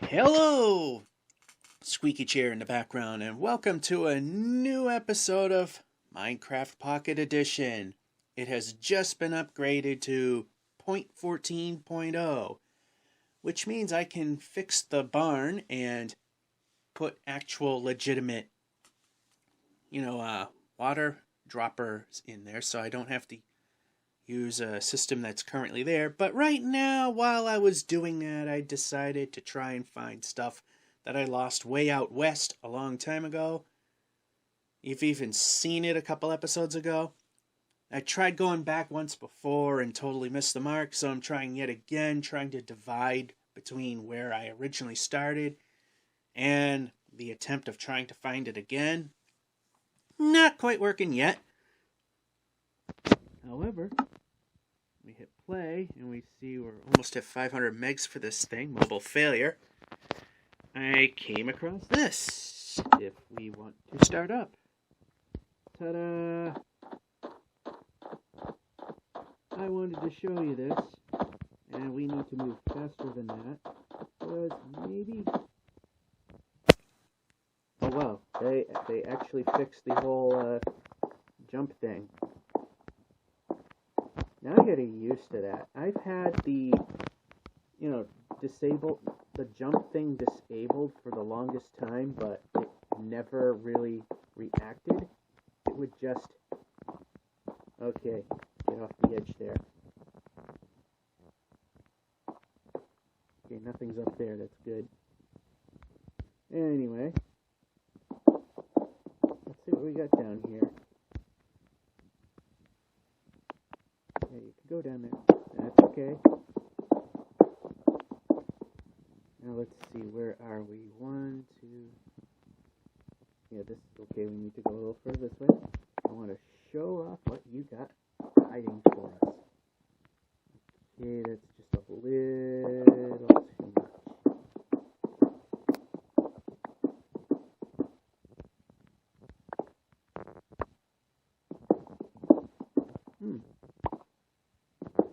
Hello, squeaky chair in the background, and welcome to a new episode of Minecraft Pocket Edition. It has just been upgraded to 0.14.0, which means I can fix the barn and put actual legitimate, water droppers in there, so I don't have to use a system that's currently there. But right now, while I was doing that, I decided to try and find stuff that I lost way out west a long time ago. You've even seen it a couple episodes ago. I tried going back once before and totally missed the mark, so I'm trying yet again, trying to divide between where I originally started and the attempt of trying to find it again. Not quite working yet. However, we hit play and we see we're almost at 500 megs for this thing, mobile failure. I came across this if we want to start up. Ta-da! I wanted to show you this, and we need to move faster than that, because maybe... Oh wow, they actually fixed the whole jump thing. Now I gotta get used to that. I've had the jump thing disabled for the longest time, but it never really reacted. It would just... Okay, get off the edge there. Okay, nothing's up there, that's good. Anyway, let's see what we got down here. Yeah, you can go down there. That's okay. Now let's see, where are we? 1, 2... Yeah, this is okay. We need to go a little further this way. I want to show off what you got hiding for us. Okay, that's just a little too much.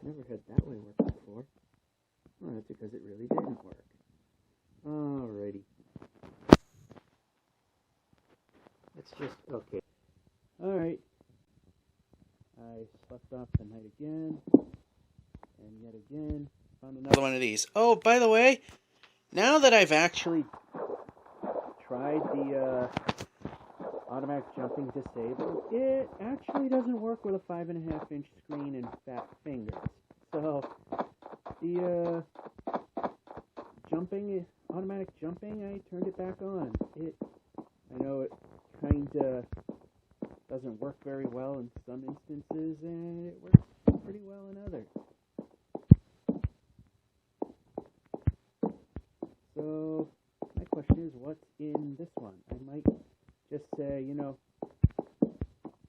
Never had that way work before. Well, that's because it really didn't work. Alrighty. Let's just... Okay. Alright. I slept off the night again. And yet again. Found another one of these. Oh, by the way, now that I've actually tried the automatic jumping disabled, it actually doesn't work with a 5.5-inch screen and fat fingers. So, the automatic jumping, I turned it back on. I know it kinda doesn't work very well in some instances, and it works pretty well in others. So, my question is, what's in this one? I might just say,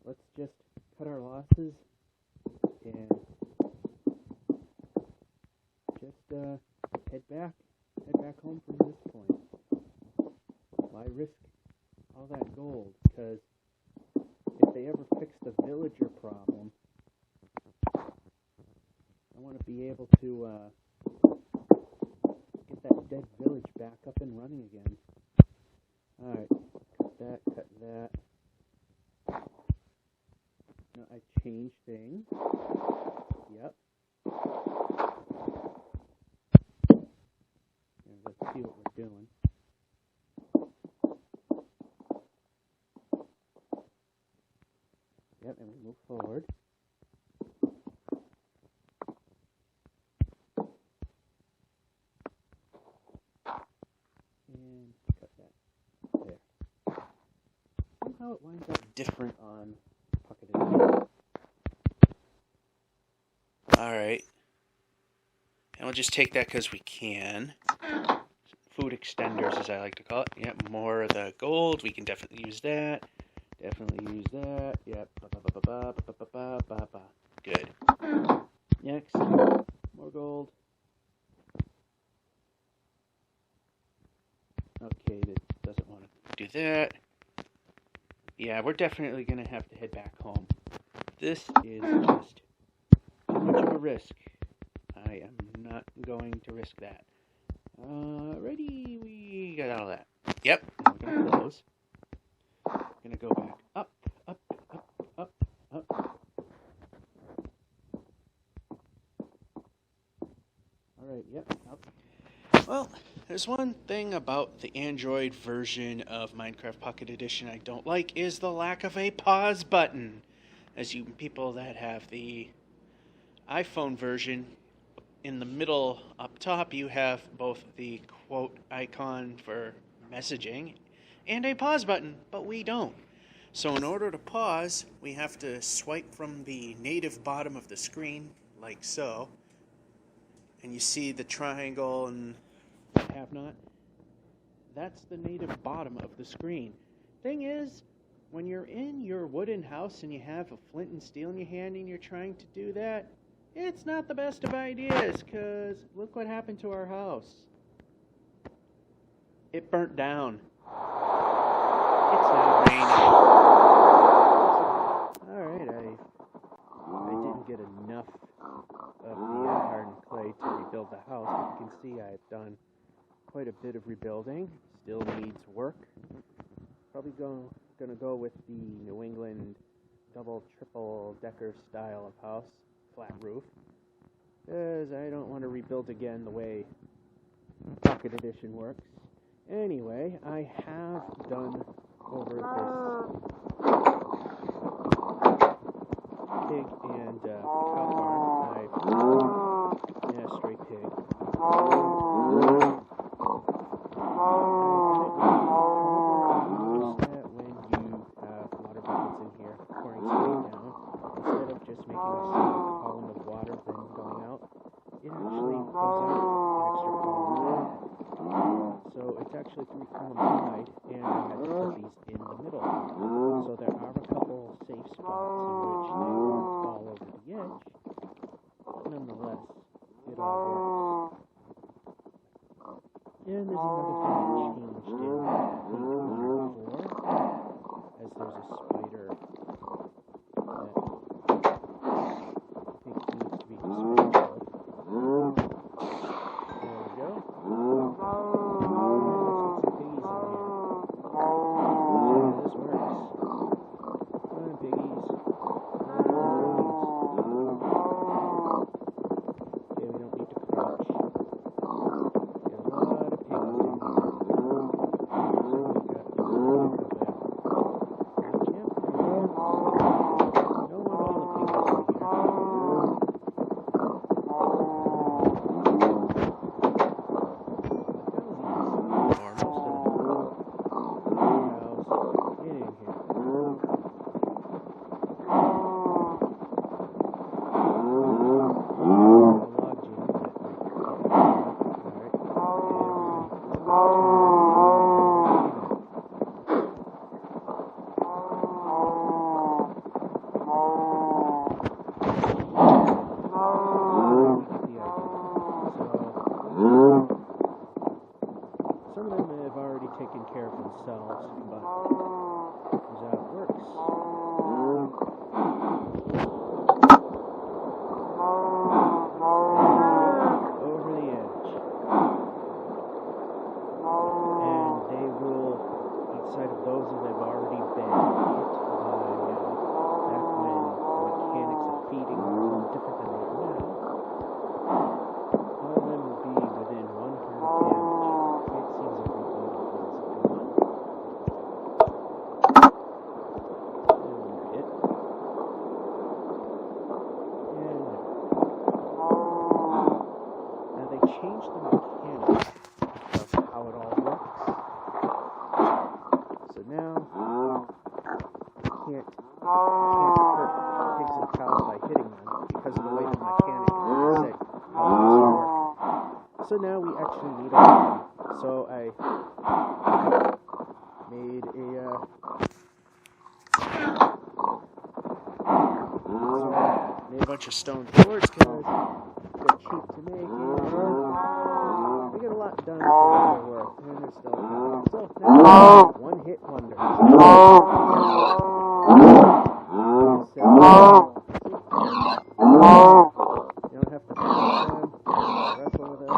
let's just cut our losses and just head back home from this point. Why risk all that gold? Because if they ever fix the villager problem, I want to be able to get that dead village back up and running again. Alright, cut that. Now I changed things. Yep. And let's see what we're doing. Yep, and we move forward. And cut that there. Somehow it winds up different on Pocket Edition. Alright. And we'll just take that because we can. Food extenders, as I like to call it. Yep, more of the gold. We can definitely use that. Definitely use that. Yep. Good. Next. More gold. Okay, that doesn't want to do that. Yeah, we're definitely going to have to head back home. This is just too much of a risk. I am not going to risk that. Ready? We got all that. Yep. Now we're gonna close. Gonna go back up, up, up, up, up. Alright, yep, up. Well, there's one thing about the Android version of Minecraft Pocket Edition I don't like is the lack of a pause button. As you people that have the iPhone version, in the middle up top you have both the quote icon for messaging and a pause button, but we don't. So in order to pause, we have to swipe from the native bottom of the screen, like so. And you see the triangle and have not. That's the native bottom of the screen. Thing is, when you're in your wooden house and you have a flint and steel in your hand and you're trying to do that, it's not the best of ideas, because look what happened to our house. It burnt down. It's now raining. Alright, I didn't get enough of the hardened clay to rebuild the house. As you can see, I've done quite a bit of rebuilding. Still needs work. Probably gonna go with the New England double, triple decker style of house, flat roof, because I don't want to rebuild again the way Pocket Edition works. Anyway, I have done over this pig and cow farm. And a stray pig. When you have water buckets in here pouring straight down, instead of just making a single column of water then going out, it actually goes out an extra column. So it's actually 3 columns wide, and I had to put these in the middle. So there are a couple safe spots in which they won't fall over the edge, but nonetheless, it all works. And there's another thing I changed in the floor, as there's a spider that I think needs to be disposed of. There we go. Let's put some piggies in here. Yeah, this works. Come on, piggies. Okay, we don't need to crouch. Got a lot of piggies in here. Some of them have already taken care of themselves, but here's how it works. Over the edge. And they will, outside of those that have already been hit by, back when the mechanics of feeding were a little different than they are now, all of them will be within 1 turn of damage. It seems like we've got gone. Hit. And now they changed the mechanics of how it all works. So now you can't hurt pigs and cows by hitting them because of the way the mechanic said how it works. So now we actually need a weapon. So I made a bunch of stone swords because they're cheap to make. And we get a lot done for what they're worth, and they're still coming. So now, one-hit wonder. You don't have to fight them, wrestle with them.